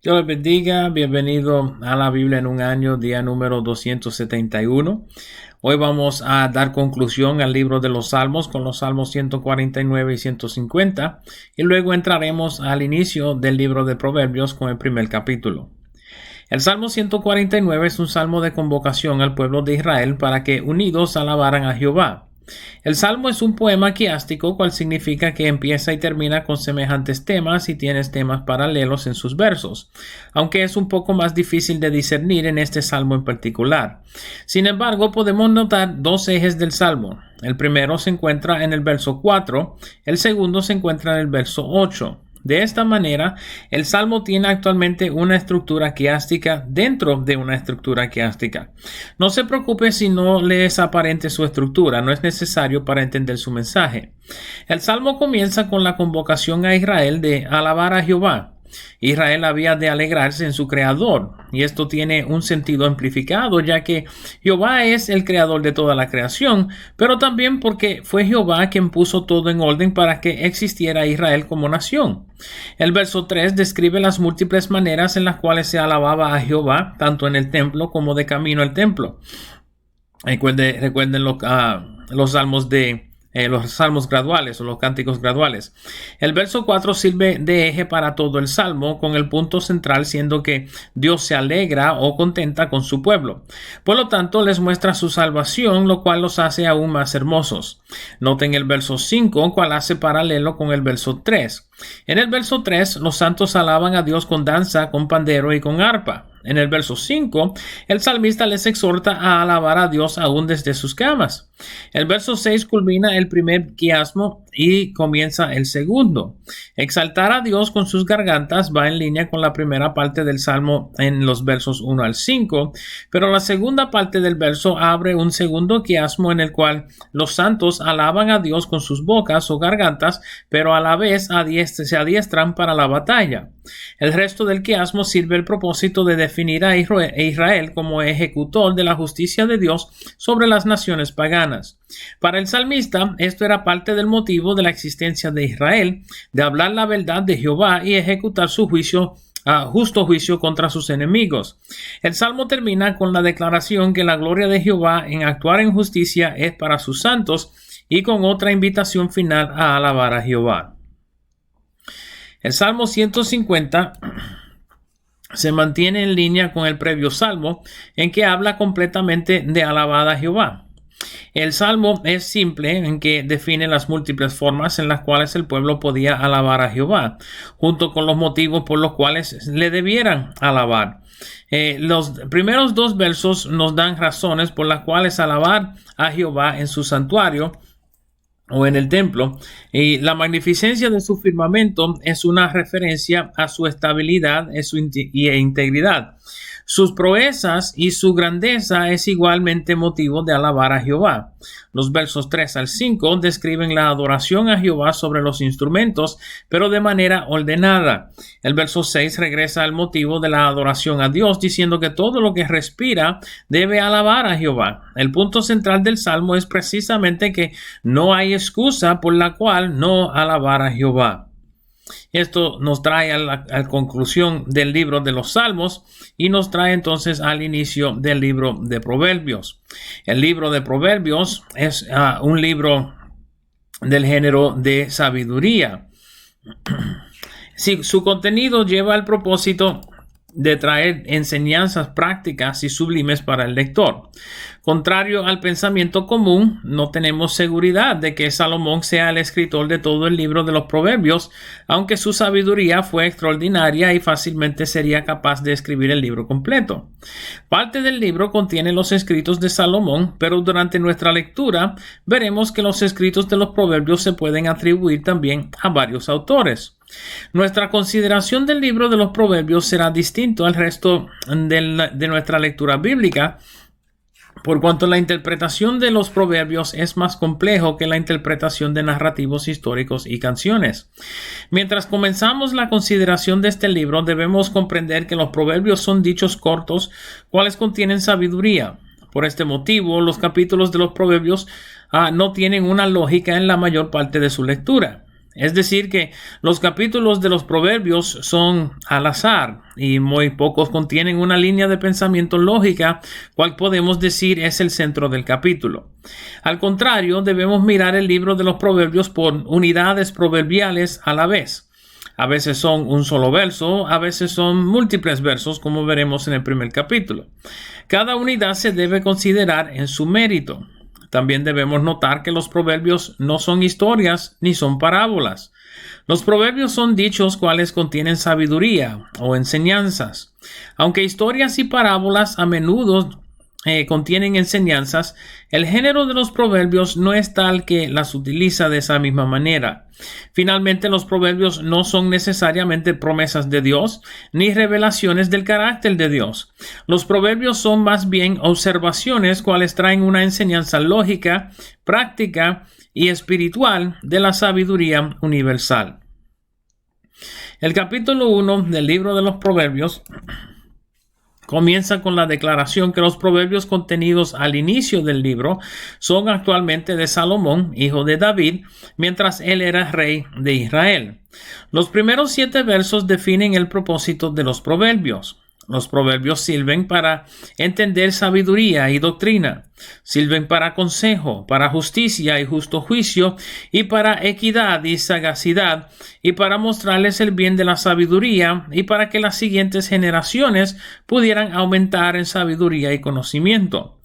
Dios les bendiga, bienvenido a la Biblia en un año, día número 271. Hoy vamos a dar conclusión al libro de los Salmos con los Salmos 149 y 150 y luego entraremos al inicio del libro de Proverbios con el primer capítulo. El Salmo 149 es un salmo de convocación al pueblo de Israel para que unidos alabaran a Jehová. El salmo es un poema quiástico, cual significa que empieza y termina con semejantes temas y tiene temas paralelos en sus versos, aunque es un poco más difícil de discernir en este salmo en particular. Sin embargo, podemos notar dos ejes del salmo. El primero se encuentra en el verso 4, el segundo se encuentra en el verso 8. De esta manera, el salmo tiene actualmente una estructura quiástica dentro de una estructura quiástica. No se preocupe si no le es aparente su estructura, no es necesario para entender su mensaje. El salmo comienza con la convocación a Israel de alabar a Jehová. Israel había de alegrarse en su creador, y esto tiene un sentido amplificado, ya que Jehová es el creador de toda la creación, pero también porque fue Jehová quien puso todo en orden para que existiera Israel como nación. El verso 3 describe las múltiples maneras en las cuales se alababa a Jehová, tanto en el templo como de camino al templo. Recuerden los salmos los salmos graduales o los cánticos graduales. El verso 4 sirve de eje para todo el salmo, con el punto central siendo que Dios se alegra o contenta con su pueblo. Por lo tanto, les muestra su salvación, lo cual los hace aún más hermosos. Noten el verso 5, cual hace paralelo con el verso 3. En el verso 3, los santos alaban a Dios con danza, con pandero y con arpa. En el verso 5, el salmista les exhorta a alabar a Dios aún desde sus camas. El verso 6 culmina el primer quiasmo y comienza el segundo. Exaltar a Dios con sus gargantas va en línea con la primera parte del salmo en los versos 1 al 5, pero la segunda parte del verso abre un segundo quiasmo en el cual los santos alaban a Dios con sus bocas o gargantas, pero a la vez se adiestran para la batalla. El resto del quiasmo sirve el propósito de definir a Israel como ejecutor de la justicia de Dios sobre las naciones paganas. Para el salmista, esto era parte del motivo de la existencia de Israel, de hablar la verdad de Jehová y ejecutar su justo juicio contra sus enemigos. El salmo termina con la declaración que la gloria de Jehová en actuar en justicia es para sus santos y con otra invitación final a alabar a Jehová. El Salmo 150 se mantiene en línea con el previo salmo, en que habla completamente de alabar a Jehová. El salmo es simple en que define las múltiples formas en las cuales el pueblo podía alabar a Jehová, junto con los motivos por los cuales le debieran alabar. Los primeros dos versos nos dan razones por las cuales alabar a Jehová en su santuario o en el templo, y la magnificencia de su firmamento es una referencia a su estabilidad e integridad. Sus proezas y su grandeza es igualmente motivo de alabar a Jehová. Los versos 3 al 5 describen la adoración a Jehová sobre los instrumentos, pero de manera ordenada. El verso 6 regresa al motivo de la adoración a Dios, diciendo que todo lo que respira debe alabar a Jehová. El punto central del salmo es precisamente que no hay excusa por la cual no alabar a Jehová. Esto nos trae a la conclusión del libro de los Salmos y nos trae entonces al inicio del libro de Proverbios. El libro de Proverbios es un libro del género de sabiduría. Sí, su contenido lleva el propósito de traer enseñanzas prácticas y sublimes para el lector. Contrario al pensamiento común, no tenemos seguridad de que Salomón sea el escritor de todo el libro de los Proverbios, aunque su sabiduría fue extraordinaria y fácilmente sería capaz de escribir el libro completo. Parte del libro contiene los escritos de Salomón, pero durante nuestra lectura veremos que los escritos de los Proverbios se pueden atribuir también a varios autores. Nuestra consideración del libro de los Proverbios será distinto al resto de nuestra lectura bíblica, por cuanto la interpretación de los proverbios es más complejo que la interpretación de narrativos históricos y canciones. Mientras comenzamos la consideración de este libro, debemos comprender que los proverbios son dichos cortos, cuales contienen sabiduría. Por este motivo, los capítulos de los proverbios no tienen una lógica en la mayor parte de su lectura. Es decir, que los capítulos de los Proverbios son al azar y muy pocos contienen una línea de pensamiento lógica, cual podemos decir es el centro del capítulo. Al contrario, debemos mirar el libro de los Proverbios por unidades proverbiales a la vez. A veces son un solo verso, a veces son múltiples versos, como veremos en el primer capítulo. Cada unidad se debe considerar en su mérito. También debemos notar que los proverbios no son historias ni son parábolas. Los proverbios son dichos cuales contienen sabiduría o enseñanzas. Aunque historias y parábolas a menudo contienen enseñanzas, el género de los proverbios no es tal que las utiliza de esa misma manera. Finalmente, los proverbios no son necesariamente promesas de Dios ni revelaciones del carácter de Dios. Los proverbios son más bien observaciones cuales traen una enseñanza lógica, práctica y espiritual de la sabiduría universal. El capítulo 1 del libro de los Proverbios comienza con la declaración que los proverbios contenidos al inicio del libro son actualmente de Salomón, hijo de David, mientras él era rey de Israel. Los primeros 7 versos definen el propósito de los proverbios. Los proverbios sirven para entender sabiduría y doctrina, sirven para consejo, para justicia y justo juicio, y para equidad y sagacidad, y para mostrarles el bien de la sabiduría, y para que las siguientes generaciones pudieran aumentar en sabiduría y conocimiento.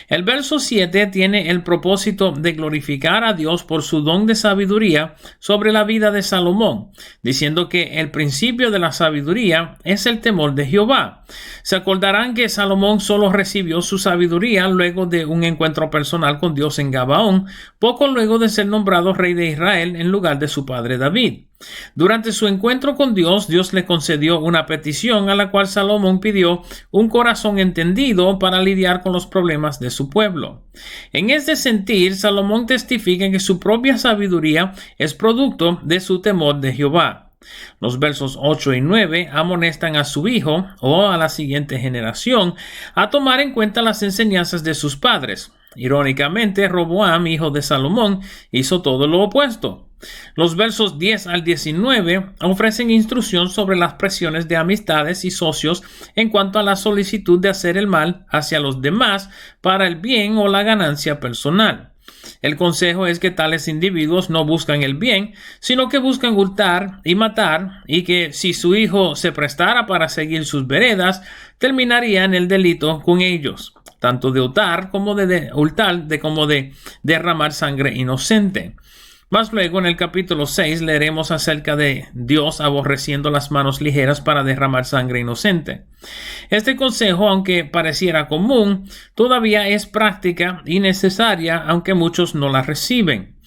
El verso 7 tiene el propósito de glorificar a Dios por su don de sabiduría sobre la vida de Salomón, diciendo que el principio de la sabiduría es el temor de Jehová. Se acordarán que Salomón solo recibió su sabiduría luego de un encuentro personal con Dios en Gabaón, poco luego de ser nombrado rey de Israel en lugar de su padre David. Durante su encuentro con Dios, Dios le concedió una petición a la cual Salomón pidió un corazón entendido para lidiar con los problemas de su pueblo. En este sentir, Salomón testifica que su propia sabiduría es producto de su temor de Jehová. Los versos 8 y 9 amonestan a su hijo o a la siguiente generación a tomar en cuenta las enseñanzas de sus padres. Irónicamente, Roboam, hijo de Salomón, hizo todo lo opuesto. Los versos 10 al 19 ofrecen instrucción sobre las presiones de amistades y socios en cuanto a la solicitud de hacer el mal hacia los demás para el bien o la ganancia personal. El consejo es que tales individuos no buscan el bien, sino que buscan hurtar y matar, y que si su hijo se prestara para seguir sus veredas, terminaría en el delito con ellos, tanto de hurtar como de derramar sangre inocente. Más luego, en el capítulo 6, leeremos acerca de Dios aborreciendo las manos ligeras para derramar sangre inocente. Este consejo, aunque pareciera común, todavía es práctica y necesaria, aunque muchos no la reciben.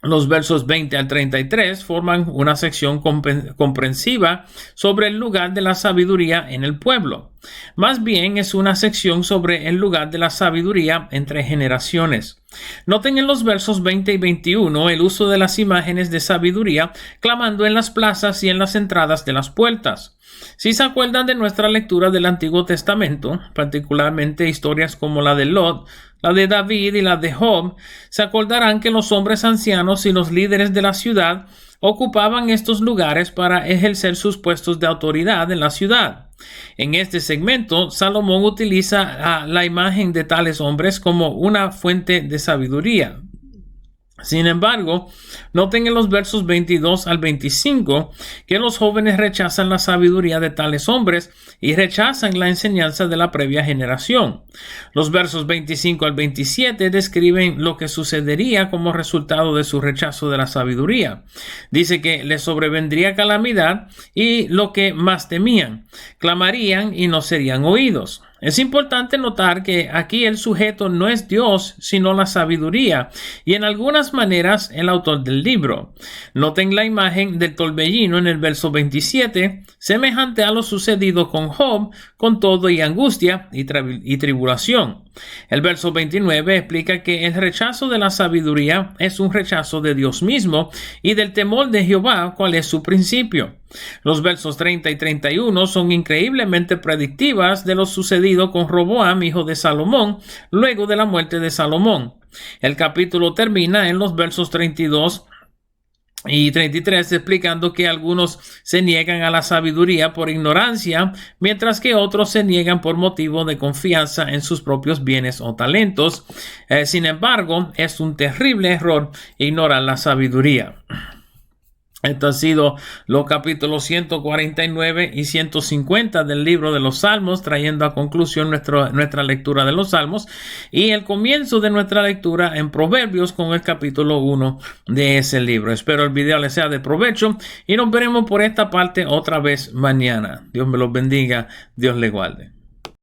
Los versos 20 al 33 forman una sección comprensiva sobre el lugar de la sabiduría en el pueblo. Más bien es una sección sobre el lugar de la sabiduría entre generaciones. Noten en los versos 20 y 21 el uso de las imágenes de sabiduría clamando en las plazas y en las entradas de las puertas. Si se acuerdan de nuestra lectura del Antiguo Testamento, particularmente historias como la de Lot, la de David y la de Job, se acordarán que los hombres ancianos y los líderes de la ciudad ocupaban estos lugares para ejercer sus puestos de autoridad en la ciudad. En este segmento, Salomón utiliza la imagen de tales hombres como una fuente de sabiduría. Sin embargo, noten en los versos 22 al 25 que los jóvenes rechazan la sabiduría de tales hombres y rechazan la enseñanza de la previa generación. Los versos 25 al 27 describen lo que sucedería como resultado de su rechazo de la sabiduría. Dice que les sobrevendría calamidad y lo que más temían, clamarían y no serían oídos. Es importante notar que aquí el sujeto no es Dios, sino la sabiduría, y en algunas maneras el autor del libro. Noten la imagen del torbellino en el verso 27, semejante a lo sucedido con Job, con todo y angustia y tribulación. El verso 29 explica que el rechazo de la sabiduría es un rechazo de Dios mismo y del temor de Jehová, cual es su principio. Los versos 30 y 31 son increíblemente predictivas de lo sucedido con Roboam, hijo de Salomón, luego de la muerte de Salomón. El capítulo termina en los versos 32 Y 33 explicando que algunos se niegan a la sabiduría por ignorancia, mientras que otros se niegan por motivo de confianza en sus propios bienes o talentos. Sin embargo, es un terrible error ignorar la sabiduría. Estos han sido los capítulos 149 y 150 del libro de los Salmos, trayendo a conclusión nuestra lectura de los Salmos y el comienzo de nuestra lectura en Proverbios con el capítulo 1 de ese libro. Espero el video les sea de provecho y nos veremos por esta parte otra vez mañana. Dios me los bendiga, Dios le guarde.